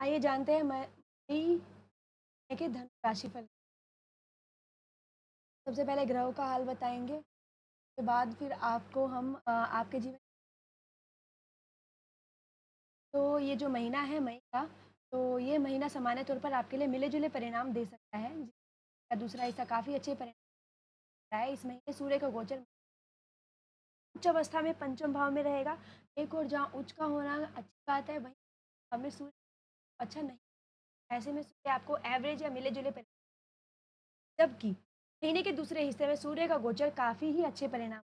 आइए जानते हैं मई महीने के धन राशिफल। सबसे पहले ग्रहों का हाल बताएँगे, उसके बाद फिर आपको हम आपके जीवन तो ये जो महीना है मई का, तो ये महीना सामान्य तौर पर आपके लिए मिले-जुले परिणाम दे सकता है। जिसका दूसरा हिस्सा काफ़ी अच्छे परिणाम देता है। इस महीने सूर्य का गोचर उच्च अवस्था में पंचम भाव में रहेगा। एक और जहाँ उच्च का होना अच्छी बात है, वहीं हमें सूर्य अच्छा नहीं। ऐसे में सूर्य आपको एवरेज या मिले-जुले जबकि महीने के दूसरे हिस्से में सूर्य का गोचर काफ़ी ही अच्छे परिणाम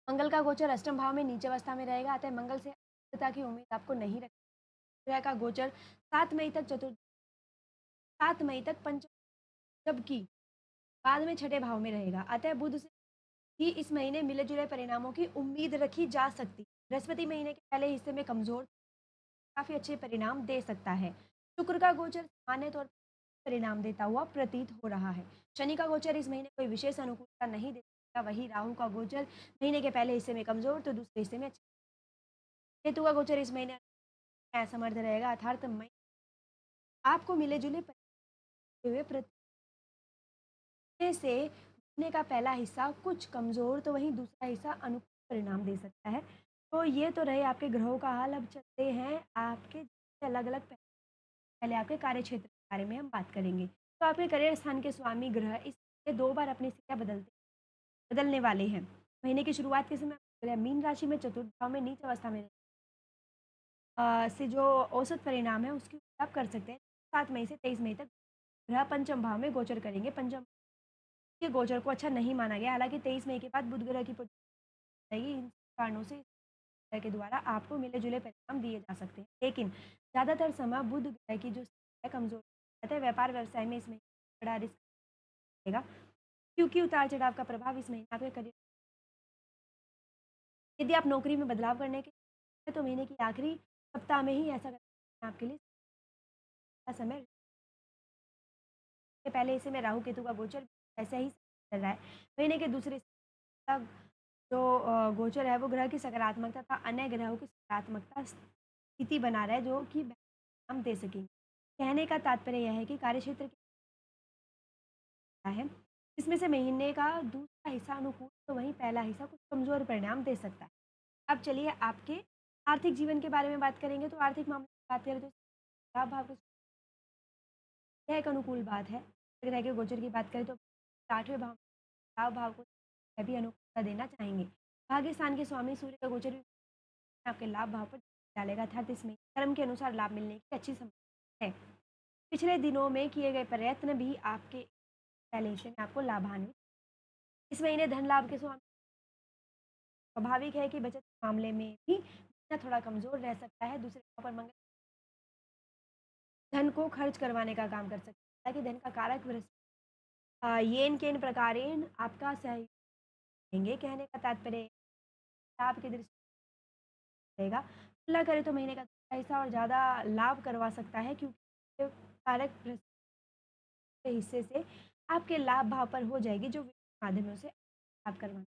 मंगल का गोचर अष्टम भाव में नीच अवस्था में रहेगा, अतः मंगल से अशुभता की उम्मीद आपको नहीं रखनी। ग्रह का गोचर 7 मई तक 7 मई तक पंचम जबकि बाद में छठे भाव में रहेगा। अतः बुध से ही इस महीने मिले-जुले परिणामों की उम्मीद रखी जा सकती है। बृहस्पति महीने के पहले हिस्से में कमज़ोर काफ़ी अच्छे परिणाम दे सकता है। शुक्र का गोचर सामान्य तौर पर परिणाम देता हुआ प्रतीत हो रहा है। शनि का गोचर इस महीने कोई विशेष अनुकूलता नहीं दे सकता। वहीं राहु का गोचर महीने के पहले हिस्से में कमज़ोर तो दूसरे हिस्से में अच्छा। केतु का गोचर इस महीने असमर्थ रहेगा अर्थात मई आपको मिले-जुले हुए प्रत्यय से महीने का पहला हिस्सा कुछ कमज़ोर तो वहीं दूसरा हिस्सा अनुकूल परिणाम दे सकता है। तो ये तो रहे आपके ग्रहों का हाल। अब चलते हैं आपके अलग-अलग पहले आपके कार्यक्षेत्र के बारे में हम बात करेंगे। तो आपके करियर स्थान के स्वामी ग्रह इस महीने 2 बार अपनी स्थितियाँ बदलने वाले हैं। महीने की शुरुआत के समय ग्रह मीन राशि में चतुर्थ भाव में नीच अवस्था में से जो औसत परिणाम है उसकी आप कर सकते हैं। 7 मई से 23 मई तक ग्रह पंचम भाव में गोचर करेंगे। पंचम के गोचर को अच्छा नहीं माना गया। हालाँकि 23 मई के बाद बुध ग्रह की रहेगी। इन कारणों से इस ग्रह के द्वारा आपको मिले-जुले परिणाम दिए जा सकते हैं। लेकिन ज़्यादातर समय बुध ग्रह की जो स्थिति है कमज़ोर रहता है। व्यापार व्यवसाय में इस महीने बड़ा रिस्क रहेगा क्योंकि उतार-चढ़ाव का प्रभाव इस महीने आपके करियर यदि आप नौकरी में बदलाव करने के तो महीने की आखिरी सप्ताह में ही ऐसा करना आपके लिए समय के पहले हिस्से में राहु केतु का गोचर ऐसा ही चल रहा है। महीने के दूसरे हिस्से का जो गोचर है वो ग्रह की सकारात्मकता तथा अन्य ग्रहों की सकारात्मकता स्थिति बना रहा है जो कि हम दे सकेंगे। कहने का तात्पर्य यह है कि कार्यक्षेत्र क्या है इसमें से महीने का दूसरा हिस्सा अनुकूल तो वहीं पहला हिस्सा कुछ कमजोर परिणाम दे सकता है। अब चलिए आपके आर्थिक जीवन के बारे में बात करेंगे। तो आर्थिक मामले की बात करें तो लाभ भाव को यह एक अनुकूल बात है। ग्रह के गोचर की बात करें तो 8वें भाव लाभ भाव को भी अनुकूलता देना चाहेंगे। भाग्य स्थान के स्वामी सूर्य का गोचर भी आपके लाभ भाव पर डालेगा अर्थात इसमें कर्म के अनुसार लाभ मिलने की अच्छी संभावना है। पिछले दिनों में किए गए प्रयत्न भी आपके पहले हिस्से में आपको लाभान्वित इस महीने धन लाभ के स्वामी स्वाभाविक है कि बचत के मामले में भी महीना थोड़ा कमजोर रह सकता है। दूसरे भाव पर मंगल धन को खर्च करवाने का काम कर सकता है। हालांकि धन का कारक येन केन प्रकारेण आपका सहयोग देंगे। कहने का तात्पर्य लाभ की दृष्टि रहेगा। तुलना करें तो महीने का दूसरा हिस्सा और ज़्यादा लाभ करवा सकता है क्योंकि ये कारक के हिस्से से आपके लाभ भाव पर हो जाएगी जो विभिन्न माध्यमों से आप करवाना।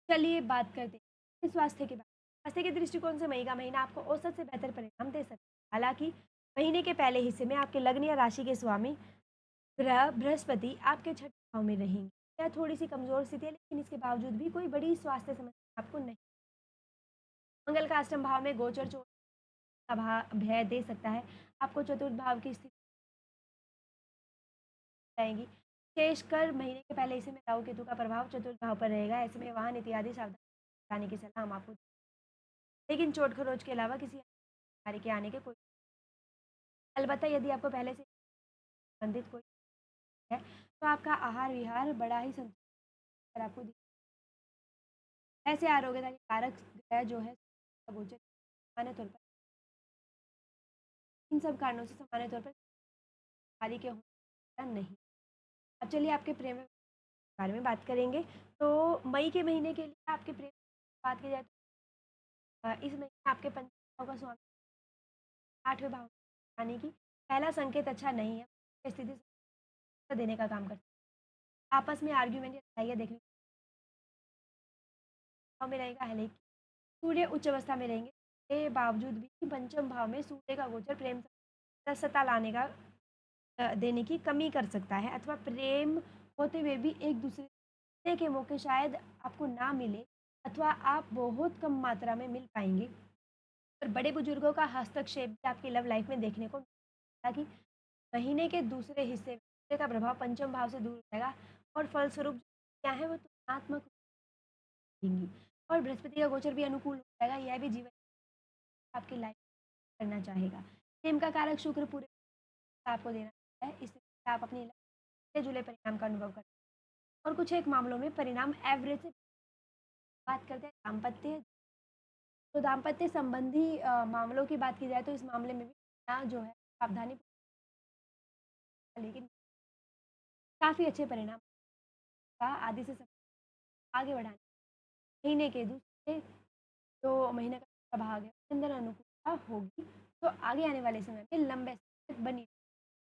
चलिए बात करते हैं स्वास्थ्य के बारे में। स्वास्थ्य के दृष्टिकोण से मई का महीना आपको औसत से बेहतर परिणाम दे सकता है। हालांकि महीने के पहले हिस्से में आपके लग्न या राशि के स्वामी ग्रह बृहस्पति आपके छठे भाव में रहेंगे। यह थोड़ी सी कमजोर स्थिति है लेकिन इसके बावजूद भी कोई बड़ी स्वास्थ्य समस्या आपको नहीं। मंगल का अष्टम भाव में गोचर चोट का भय दे सकता है। आपको चतुर्थ भाव की स्थिति आएगी। विशेषकर महीने के पहले हिस्से में राहु केतु का प्रभाव चतुर्थ भाव पर रहेगा। ऐसे में वाहन इत्यादि सावधानी बरतने की सलाह हम आपको लेकिन चोट खरोच के अलावा किसी बीमारी के आने के कोई अलबत्ता यदि आपको पहले से संबंधित कोई है तो आपका आहार विहार बड़ा ही संतुलित आपको ऐसे आरोग्यता के कारक ग्रह जो है गोचर सामान्य तौर पर इन सब कारणों से सामान्य तौर पर बीमारी के होना नहीं। अब चलिए आपके प्रेम के बारे में बात करेंगे। तो मई के महीने के लिए आपके प्रेम की बात की जाए तो इस महीने आपके पंचम भाव का स्वामी 8वें भाव यानी कि पहला संकेत अच्छा नहीं है। स्थिति देने का काम करता है। आपस में आर्ग्यूमेंट या लड़ाइयाँ देखने भाव में रहेगा। हालांकि सूर्य उच्च अवस्था में रहेंगे के बावजूद भी पंचम भाव में सूर्य का गोचर प्रेम सता लाने का देने की कमी कर सकता है, अथवा प्रेम होते हुए भी एक दूसरे के मौके शायद आपको ना मिले, अथवा आप बहुत कम मात्रा में मिल पाएंगे। और बड़े बुजुर्गों का हस्तक्षेप भी आपकी लव लाइफ में देखने को मिलेगा कि महीने के दूसरे हिस्से में सूर्य का प्रभाव पंचम भाव से दूर हो जाएगा, और फलस्वरूप जो क्या है वो तुलनात्मक होंगी। और बृहस्पति का गोचर भी अनुकूल हो जाएगा, यह भी जीवन आपकी लाइफ करना चाहेगा। प्रेम का कारक शुक्र पूरे आपको देना है, इससे आप अपनी मिले जुले परिणाम का अनुभव करते हैं। और कुछ एक मामलों में परिणाम एवरेज से बात करते हैं दाम्पत्य। तो दाम्पत्य संबंधी मामलों की बात की जाए तो इस मामले में भी ना जो है सावधानी, लेकिन काफ़ी अच्छे परिणाम का आदि से आगे बढ़ाने महीने के दूसरे जो महीने का दूसरा भाग है उसके अंदर अनुकूलता होगी, तो आगे आने वाले समय में लंबे समय तक बनी रहेगी।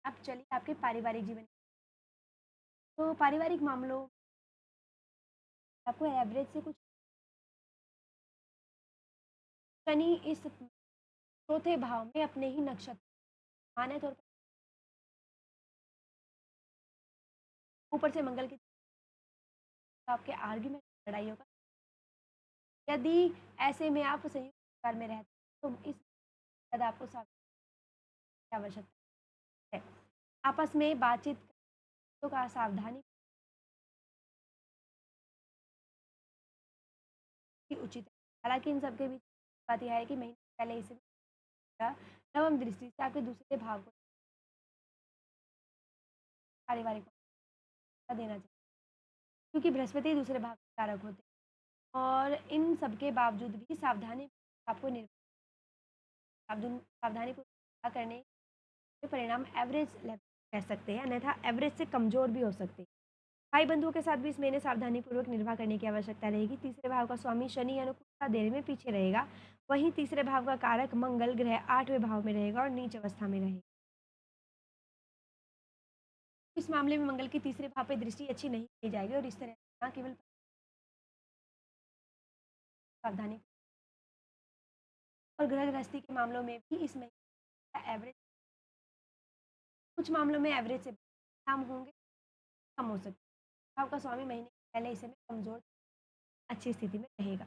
अब चलिए आपके पारिवारिक जीवन, तो पारिवारिक मामलों आपको एवरेज से कुछ शनि इस चौथे भाव में अपने ही नक्षत्र माने तौर पर ऊपर से मंगल की आपके आर्ग्यूमेंट लड़ाइयों का, यदि ऐसे में आप संयुक्त परिवार में रहते हैं तो इस ज़्यादा आपको सावधानी की आवश्यकता है। आपस में बातचीत का सावधानी की उचित है। हालांकि इन सबके बीच बात यह है कि महीने पहले इसे नवम दृष्टि से आपके दूसरे भाव को पारिवारिक को देना चाहिए, क्योंकि बृहस्पति दूसरे भाव के कारक होते हैं। और इन सबके बावजूद भी सावधानी आपको सावधानी को करने के परिणाम एवरेज लेवल कह सकते हैं, अन्यथा एवरेज से कमजोर भी हो सकते हैं। भाई बंधुओं के साथ भी इस महीने सावधानीपूर्वक निर्वाह करने की आवश्यकता रहेगी। तीसरे भाव का स्वामी शनि अनुकूलता देने में पीछे रहेगा, वहीं तीसरे भाव का कारक मंगल ग्रह 8वें भाव में रहेगा और नीच अवस्था में रहेगा। इस मामले में मंगल की तीसरे भाव पे दृष्टि अच्छी नहीं की जाएगी, और इस तरह ना केवल सावधानी, और ग्रह गृहस्थी के मामलों में भी इस महीने का एवरेज, कुछ मामलों में एवरेज से काम होंगे, कम हो सकते हैं। भाव का स्वामी महीने के पहले हिस्से में कमजोर अच्छी स्थिति में रहेगा।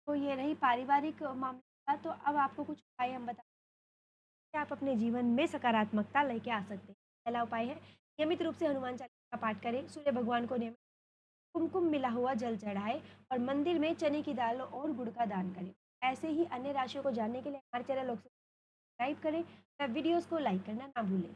तो ये रही पारिवारिक मामले का। तो अब आपको कुछ उपाय हम बता, आप अपने जीवन में सकारात्मकता लेके आ सकते हैं। पहला उपाय है नियमित रूप से हनुमान चालीसा का पाठ करें, सूर्य भगवान को नियमित कुमकुम मिला हुआ जल चढ़ाएं, और मंदिर में चने की दाल और गुड़ का दान करें। ऐसे ही अन्य राशियों को जानने के लिए हमारे चैनल सब्सक्राइब करें, वीडियोस को लाइक करना ना भूलें।